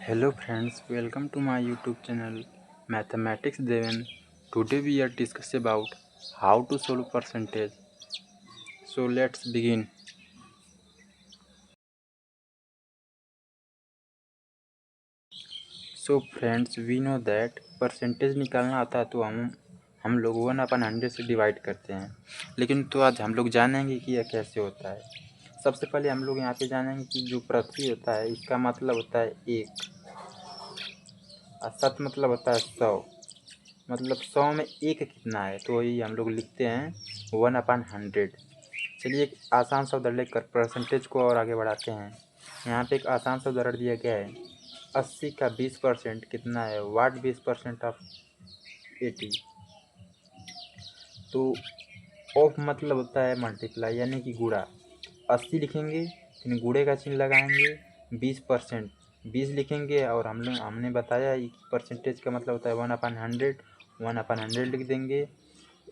Hello friends, welcome to my YouTube channel Mathematics Devan. Today we are discussing about how to solve percentage. So let's begin. So friends, we know that percentage निकालना आता है तो हम लोग 1/100 से divide करते हैं। लेकिन तो आज हम लोग जानेंगे कि यह कैसे होता है। सबसे पहले हम लोग यहाँ पे जानेंगे कि जो पृथ्वी होता है इसका मतलब होता है 1 और शत मतलब होता है 100। मतलब 100 में 1 कितना है, तो वही हम लोग लिखते हैं 1/100। चलिए एक आसान सा उदाहरण लेकर परसेंटेज को और आगे बढ़ाते हैं। यहाँ पे एक आसान सा उदाहरण दिया गया है, 80 का 20% कितना है, व्हाट 20% ऑफ 80। तो ऑफ मतलब होता है मल्टीप्लाई यानी कि गुणा। 80 लिखेंगे फिर गुणे का चिन्ह लगाएंगे, 20% 20 लिखेंगे और हमने बताया कि परसेंटेज का मतलब होता है 1/100। 1/100 लिख देंगे,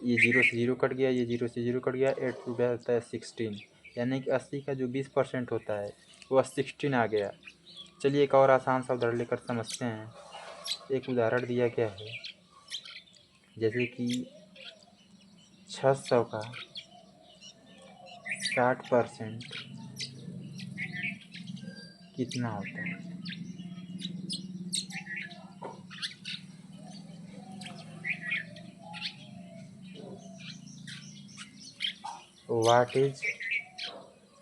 ये 0 से 0 कट गया, ये 0 से 0 कट गया, 8 टू होता है 16। यानी कि 80 का जो 20% होता है वो 16 आ गया। चलिए एक और आसान सा उदाहरण लेकर समझते हैं। एक उदाहरण दिया गया है, जैसे कि 600 का 60% कितना होता है। What is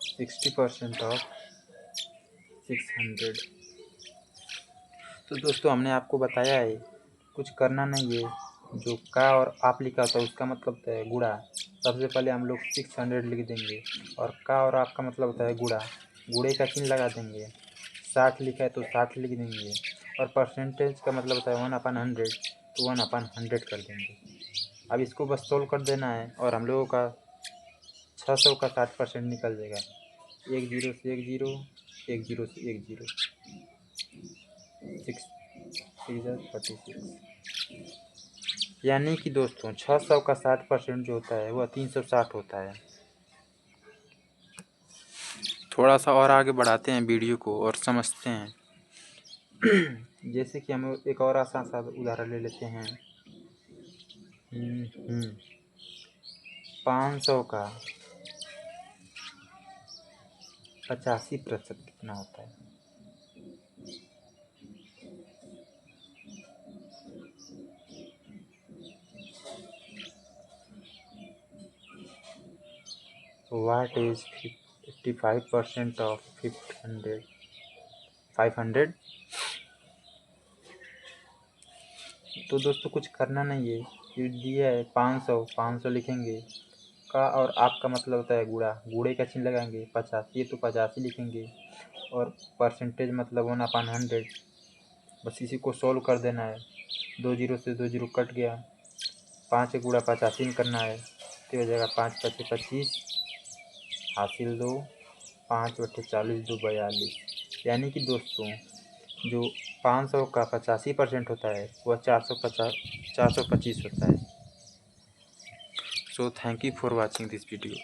60% of 600। तो दोस्तों हमने आपको बताया है कुछ करना नहीं है, जो का और आप लिखा था उसका मतलब होता है गुणा। सबसे पहले हम लोग 600 लिख देंगे और का और आप का मतलब होता है गुणा, गुणे का चिन्ह लगा देंगे। 60 लिखा है तो 60 लिख देंगे और परसेंटेज का मतलब होता है 1/100, तो 1/100 कर देंगे। अब इसको बस सोल्व कर देना है और हम लोगों का 600 का 60% निकल जाएगा। 1 0 से 1 0, 1 0 से 1 0, 6 46। यानी कि दोस्तों 600 का 60% जो होता है वह 360 होता है। थोड़ा सा और आगे बढ़ाते हैं वीडियो को और समझते हैं। जैसे कि हम एक और आसान सा उदाहरण ले लेते हैं। 500 का 85% कितना होता है। What is 55% of 500। तो दोस्तों कुछ करना नहीं है, ये दिया है 500 लिखेंगे, का और आप का मतलब होता है गुणा, गुणे का चिन्ह लगाएंगे। 85 तो 85 लिखेंगे और परसेंटेज मतलब 1/100। बस इसी को सोल्व कर देना है। 2 0 से 2 0 कट गया, 5 गुणा 85 में करना है तो हो जाएगा 5 5 25 हासिल 2, 5 बटे 40 2 42। यानी कि दोस्तों जो 500 का 85% होता है वह 425 होता है। So thank you for watching this video.